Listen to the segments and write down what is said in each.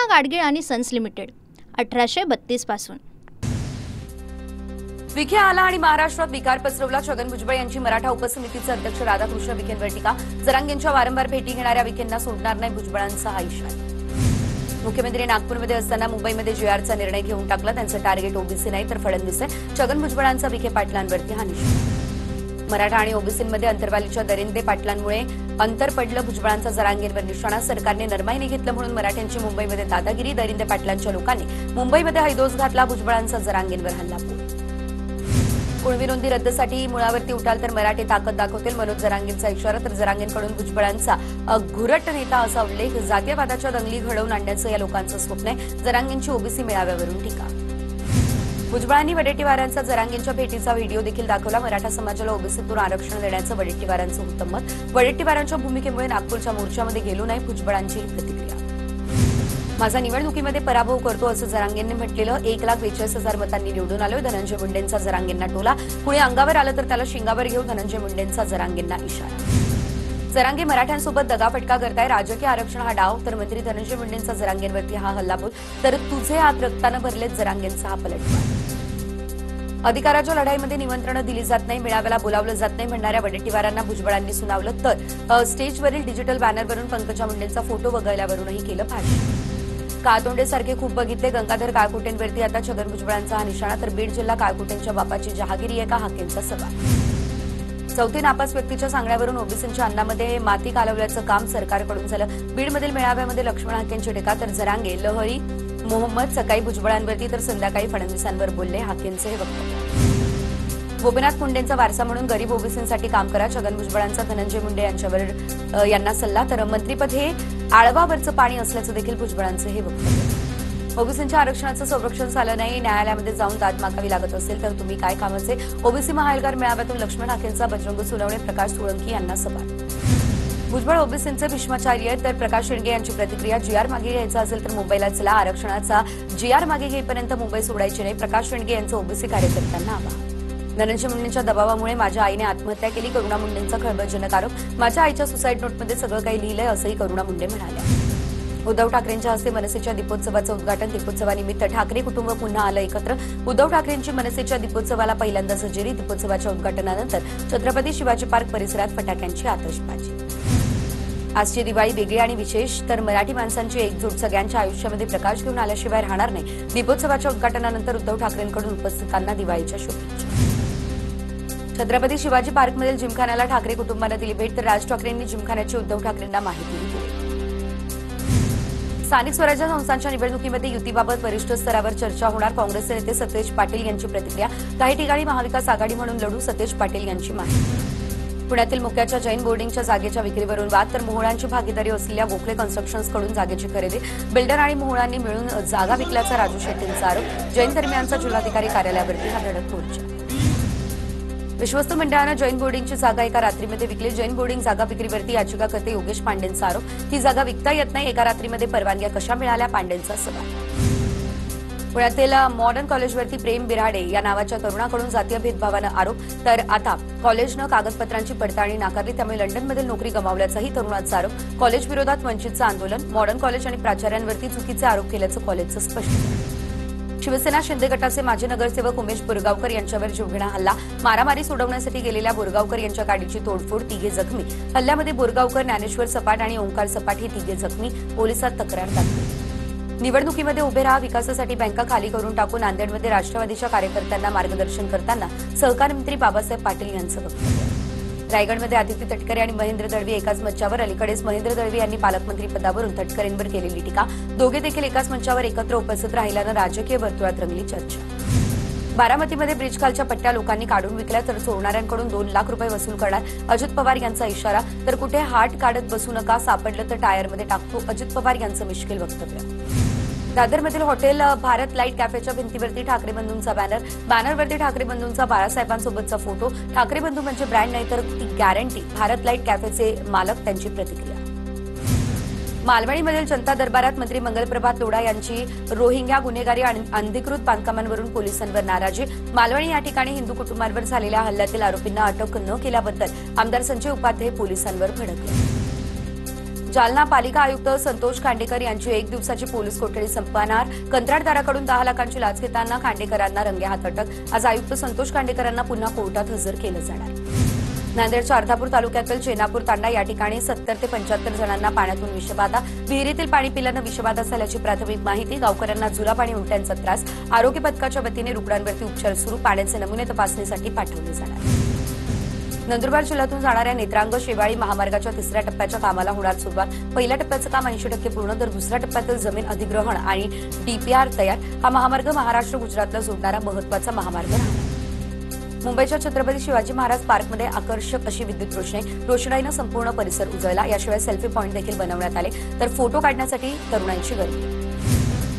शिवसेना गाडगीळ आणि sons limited 1832 पासून। विखे आला आणि महाराष्ट्रात विकार पसरवला। छगन भुजबळ यांची मराठा उपसमितीचे अध्यक्ष राधाकृष्ण विखेंवर टीका। जरांगेंच्या वारंवार भेटी घेणाऱ्या विखेंना सोडणार नाही भुजबळांचा हा इशारा। मुख्यमंत्री नागपूरमध्ये असताना मुंबईमध्ये जीआरचा निर्णय घेऊन टाकला। त्यांचं टार्गेट ओबीसी नाही तर फडणवीस आहे। छगन भुजबळांचा विखे पाटलांवरती हा निशाणा। मराठा आणि ओबीसींमध्ये अंतरवालीच्या दरिंदे पाटलांमुळे अंतर पडलं। भुजबळांचा जरांगेंवर निशाणा। सरकारने नरमाईने घेतलं म्हणून मराठ्यांची मुंबईमध्ये दादागिरी। दरिंदे पाटलांच्या लोकांनी मुंबईमध्ये हैदोस घातला। भुजबळांचा जरांगेंवर हल्लाबोल। कुणबी नोंदी रद्दसाठी मुळावरती उठाल तर मराठे ताकद दाखवतील। मनोज जरांगेंचा इशारा। तर जरांगेंकडून भुजबळांचा घुरट नेता असा उल्लेख। जातीयवादाच्या दंगली घडवून आणण्याचं या लोकांचं स्वप्न आहे। जरांगेंची ओबीसी मेळाव्यावरून टीका। भुजबळांनी वडेट्टीवारांचा जरांगेंच्या भेटीचा व्हिडिओ देखील दाखवला। मराठा समाजाला ओबीसीतून आरक्षण देण्याचं वडेट्टीवारांचं उत्तम मत। वडेट्टीवारांच्या भूमिकेमुळे नागपूरच्या मोर्चामध्ये गेलो नाही प्रतिक्रिया। माझा निवडणुकीमध्ये पराभव करतो असं जरांगेंनी म्हटलेलं। 1,42,000 मतांनी निवडून आलोय। धनंजय मुंडेंचा जरांगेंना टोला। कुणी अंगावर आलं तर त्याला शिंगावर घेऊ। धनंजय मुंडेंचा जरांगेंना इशारा। जरांगे मराठ्यांसोबत दगाफटका करताय। राजकीय आरक्षण हा डाव तर मंत्री धनंजय मुंडेंचा जरांगेंवरती हा हल्लाबोल। तर तुझे हात रक्तानं भरलेत जरांगेंचा हा पलटवार। अधिकाराच्या लढाईमध्ये निमंत्रणं दिली जात नाही। मेळाव्याला बोलावलं जात नाही म्हणणाऱ्या वडेट्टीवारांना भुजबळांनी सुनावलं। तर स्टेजवरील डिजिटल बॅनरवरून पंकजा मुंडेंचा फोटो वगळल्यावरूनही केलं भाष्य। काळतोंडेसारखे खूप बघितले। गंगाधर काळकुटेंवरती आता छगन भुजबळांचा हा निशाणा। तर बीड जिल्हा काळकुटेंच्या बापाची जहागिरी आहे का हाकेंचा सवाल। चौथी नापास व्यक्तीच्या सांगण्यावरून ओबीसींच्या अन्नामध्ये माती कालवल्याचं काम सरकारकडून झालं। बीडमधील मेळाव्यामध्ये लक्ष्मण हाकेंची टीका। तर जरांगे लहरी मोहम्मद सकाळी भुजबळांवरती तर संध्याकाळी फडणवीसांवर बोलले। हाकेंचे हे वक्तव्य। गोपीनाथ मुंडेंचा वारसा म्हणून गरीब ओबीसींसाठी काम करा। छगन भुजबळांचा धनंजय मुंडे यांना सल्ला। तर मंत्रीपद हे आळवावरचं पाणी असल्याचं देखील भुजबळांचं हे वक्तव्य। ओबीसींच्या आरक्षणाचं संरक्षण झालं नाही। न्यायालयामध्ये जाऊन दाद मागावी लागत असेल तर तुम्ही काय कामाचे। ओबीसी महाएल्गार मेळाव्यातून लक्ष्मण हाकेंचा बजरंग सोनवणे प्रकाश सोळंकी यांना सवाल। भुजबळ ओबीसींचे भीष्माचार्य आहेत। तर प्रकाश शेंडगे यांची प्रतिक्रिया। जीआर मागे घ्यायचा असेल तर मुंबईला चला। आरक्षणाचा जीआर मागे घेईपर्यंत मुंबई सोडायची नाही। प्रकाश शेंडगे यांचं ओबीसी कार्यकर्त्यांना आवाहन। धनंजय मुंडेंच्या दबावामुळे माझ्या आईने आत्महत्या केली। करुणा मुंडेंचा खळबळजनक आरोप। माझ्या आईच्या सुसाईड नोटमध्ये सगळं काही लिहिलंय असंही करुणा मुंडे म्हणाल्या। उद्धव ठाकरेंच्या हस्ते मनसेच्या दीपोत्सवाचं उद्घाटन। दीपोत्सवानिमित्त ठाकरे कुटुंब पुन्हा आलं एकत्र। उद्धव ठाकरेंची मनसेच्या दीपोत्सवाला पहिल्यांदाच हजेरी। दीपोत्सवाच्या उद्घाटनानंतर छत्रपती शिवाजी पार्क परिसरात फटाक्यांची आतषबाजी। आजची दिवाळी वेगळी आणि विशेष। तर मराठी माणसांची एकजूट सगळ्यांच्या आयुष्यामध्ये प्रकाश घेऊन आल्याशिवाय राहणार नाही। दीपोत्सवाच्या उद्घाटनानंतर उद्धव ठाकरेंकडून उपस्थितांना दिवाळीच्या शुभेच्छा। छत्रपती शिवाजी पार्कमधील जिमखान्याला ठाकरे कुटुंबानं दिली भेट। तर राज ठाकरेंनी जिमखान्याची उद्धव ठाकरेंना माहिती दिली। स्थानिक स्वराज्य संस्थांच्या निवडणुकीमध्ये युतीबाबत वरिष्ठ स्तरावर चर्चा होणार। काँग्रेसचे नेते सतेज पाटील यांची प्रतिक्रिया। काही ठिकाणी महाविकास आघाडी म्हणून लढू। सतेज पाटील यांची माहिती। पुण्यातील मुक्याच्या जैन बोर्डिंगच्या जागेच्या विक्रीवरून वाद। तर मोहळांची भागीदारी असलेल्या गोखले कन्स्ट्रक्शन्सकडून जागेची खरेदी। बिल्डर आणि मोहळांनी मिळून जागा विकल्याचा राजू शेट्टींचा आरोप। जैन धर्मियांचा जिल्हाधिकारी कार्यालयावरती हा धडक मोर्चा। विश्वस्त मंडळानं जैन बोर्डिंगची जागा एका रात्रीमध्ये विकली। जैन बोर्डिंग जागा विक्रीवरती याचिकाकर्ते योगेश पांडेंचा आरोप। ही जागा विकता येत नाही। एका रात्रीमध्ये परवानग्या कशा मिळाल्या पांडेंचा सवाल। पुण्यातील मॉडर्न कॉलेजवरती प्रेम बिराडे या नावाच्या तरुणाकडून जातीय भेदभावानं आरोप। तर आता कॉलेजनं कागदपत्रांची पडताळणी नाकारली त्यामुळे लंडनमधील नोकरी गमावल्याचाही तरुणाचा आरोप। कॉलेज विरोधात वंचितचं आंदोलन। मॉडर्न कॉलेज आणि प्राचार्यांवरती चुकीचे आरोप केल्याचं कॉलेजचं स्पष्टीकरण। शिवसेना शिंदे गटाचे माजी नगरसेवक उमेश बोरगावकर यांच्यावर जीवघेणा हल्ला। मारामारी सोडवण्यासाठी गेलेल्या बोरगावकर यांच्या गाडीची तोडफोड। तिघे जखमी। हल्ल्यामध्ये बोरगावकर, ज्ञानेश्वर सपाट आणि ओंकार सपाट हे तिघे जखमी। पोलिसात तक्रार दाखल। निवडणुकीमध्ये उभे राहा। विकासासाठी बँका खाली करून टाकू। नांदेडमध्ये राष्ट्रवादीच्या कार्यकर्त्यांना मार्गदर्शन करताना सहकार मंत्री बाबासाहेब पाटील यांचं वक्तव्य। रायगडमध्ये आदिती तटकरे आणि महेंद्र दळवी एकाच मंचावर। अलीकडेच महेंद्र दळवी यांनी पालकमंत्री पदावरून तटकरेंवर केलेली टीका। दोघे देखील एकाच मंचावर एकत्र उपस्थित राहिल्यानं राजकीय वर्तुळात रंगली चर्चा। बारामतीमध्ये ब्रिजखालच्या पट्ट्या लोकांनी काढून विकल्या तर चोरणाऱ्यांकडून 2 लाख रुपये वसूल करणार। अजित पवार यांचा इशारा। तर कुठे हाट काढत बसू नका। सापडलं तर टायरमध्ये टाकतो। अजित पवार यांचं मिश्किल वक्तव्य। दादरमधील हॉटेल भारत लाईट कॅफेच्या भिंतीवरती ठाकरे बंधूंचा बॅनर। बॅनरवरती ठाकरे बंधूंचा बाळासाहेबांसोबतचा फोटो। ठाकरे बंधू म्हणजे ब्रँड नाही तर ती गॅरंटी। भारत लाईट कॅफेचे मालक त्यांची प्रतिक्रिया। मालवणीमधील जनता दरबारात मंत्री मंगलप्रभात लोढा यांची रोहिंग्या गुन्हेगारी आणि अनधिकृत बांधकामांवरून पोलिसांवर नाराजी। मालवणी या ठिकाणी हिंदू कुटुंबांवर झालेल्या हल्ल्यातील आरोपींना अटक न केल्याबद्दल आमदार संजय उपाध्याय पोलिसांवर भडकले। जालना पालिका आयुक्त संतोष खांडेकर यांची 1 दिवसाची पोलीस कोठडी संपणार. कंत्राटदाराकडून 10 लाखांची लाच घेताना खांडेकरांना रंगेहात अटक. आज आयुक्त संतोष खांडेकरांना पुन्हा कोर्टात हजर केलं जाणार. नांदेडच्या अर्धापूर तालुक्यातील चेनापूर तांडा या ठिकाणी 70 ते 75 जणांना पाण्यातून विषबाधा. विहिरीतील पाणी पिल्यानं विषबाधा झाल्याची प्राथमिक माहिती. गावकऱ्यांना जुलाब उलट्यांचा त्रास. आरोग्य पथकाच्या वतीने रुग्णांवरती उपचार सुरू. पाण्याचे नमुने तपासणीसाठी पाठवले जाणार. नंदुरबार जिल्ह्यातून जाणाऱ्या नेत्रांग शेवाळी महामार्गाच्या 3ऱ्या टप्प्याच्या कामाला होणार सुरुवात. पहिल्या टप्प्याचं काम 80% पूर्ण, तर दुसऱ्या टप्प्यातील जमीन अधिग्रहण आणि डीपीआर तयार. हा महामार्ग महाराष्ट्र गुजरातला जोडणारा महत्त्वाचा महामार्ग राहणार. मुंबईच्या छत्रपती शिवाजी महाराज पार्कमध्ये आकर्षक अशी विद्युत रोषणाईनं संपूर्ण परिसर उजळला. याशिवाय सेल्फी पॉइंट देखील बनवण्यात आले, तर फोटो काढण्यासाठी तरुणांची गर्दी.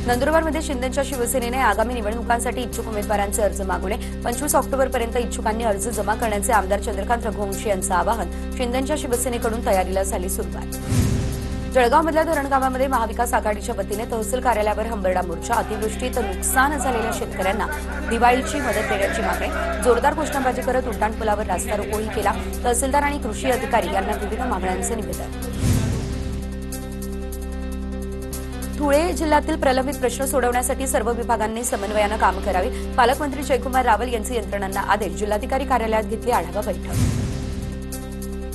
नंदुरबारमध्ये शिंदेच्या शिवसेनेने आगामी निवडणुकांसाठी इच्छुक उमेदवारांचे अर्ज मागवले. 25 ऑक्टोबरपर्यंत इच्छुकांनी अर्ज जमा करण्याचे आमदार चंद्रकांत रघुवंशी यांचं आवाहन. शिंदेच्या शिवसेनेकडून तयारीला झाली सुरुवात. जळगावमधल्या धरणगावामध्ये महाविकास आघाडीच्या वतीने तहसील कार्यालयावर हंबरडा मोर्चा. अतिवृष्टीत नुकसान झालेल्या शेतकऱ्यांना दिवाळीची मदत देण्याची मागणी. जोरदार घोषणाबाजी करत उड्डाणपुलावर रास्ता रोकोही केला. तहसीलदार आणि कृषी अधिकारी यांना विविध मागण्यांचं निवेदन. धुळे जिल्ह्यातील प्रलंबित प्रश्न सोडवण्यासाठी सर्व विभागांनी समन्वयानं काम करावे. पालकमंत्री जयकुमार रावल यांचे यंत्रणांना आदेश. जिल्हाधिकारी कार्यालयात घेतली आढावा बैठक.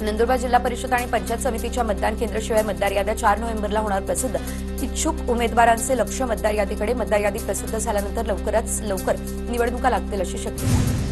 नंदुरबार जिल्हा परिषद आणि पंचायत समितीच्या मतदान केंद्राशिवाय मतदार याद्या 4 नोव्हेंबरला होणार प्रसिद्ध. इच्छुक उमेदवारांचे लक्ष मतदार यादीकडे. मतदार यादी प्रसिद्ध झाल्यानंतर लवकरात लवकर निवडणुका लागतील अशी शक्यता.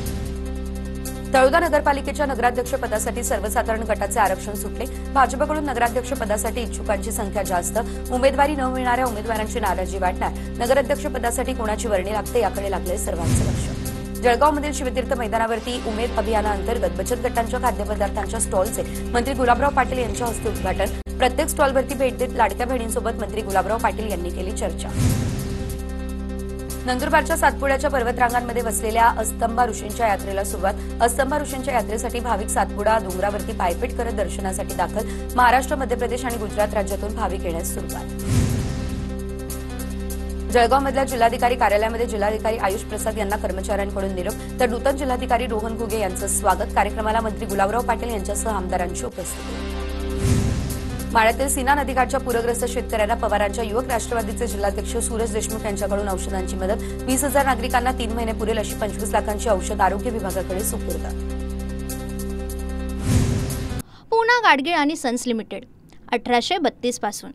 तळोदा नगरपालिकेच्या नगराध्यक्षपदासाठी सर्वसाधारण गटाचे आरक्षण सुटले. भाजपकडून नगराध्यक्षपदासाठी इच्छुकांची संख्या जास्त. उमेदवारी न मिळणाऱ्या उमेदवारांची नाराजी वाटणार. नगराध्यक्षपदासाठी कोणाची वर्णी लागते याकडे लागले सर्वांचं लक्ष. जळगावमधील शिवतीर्थ मैदानावरती उमेद अभियानाअंतर्गत बचत गटांच्या खाद्यपदार्थांच्या स्टॉलचे मंत्री गुलाबराव पाटील यांच्या हस्ते उद्घाटन. प्रत्येक स्टॉलवरती भेट देत लाडक्या बहिणींसोबत मंत्री गुलाबराव पाटील यांनी केली चर्चा. नंदुरबारच्या सातपुड्याच्या पर्वतरांगांमध्ये वसलेल्या अस्तंबा ऋषींच्या यात्रेला सुरुवात. अस्तंबा ऋषींच्या यात्रेसाठी भाविक सातपुडा डोंगरावरती पायपीट करत दर्शनासाठी दाखल. महाराष्ट्र, मध्य प्रदेश आणि गुजरात राज्यातून भाविक येण्यास सुरुवात. जळगावमधल्या जिल्हाधिकारी कार्यालयामध्ये जिल्हाधिकारी आयुष प्रसाद यांना कर्मचाऱ्यांकडून निरोप, तर नूतन जिल्हाधिकारी रोहन घुगे यांचं स्वागत. कार्यक्रमाला मंत्री गुलाबराव पाटील यांच्यासह आमदारांची उपस्थिती. माळ्यातील सीना नदीकाठच्या पूरग्रस्त शेतकऱ्यांना पवारांच्या युवक राष्ट्रवादीचे जिल्हाध्यक्ष सूरज देशमुख यांच्याकडून औषधांची मदत. 20,000 नागरिकांना 3 महिने पुरेल अशी 25 लाखांची औषध आरोग्य विभागाकडे सुपूर्द. पूना गाडगीळ आणि सन्स लिमिटेड 1832 पासून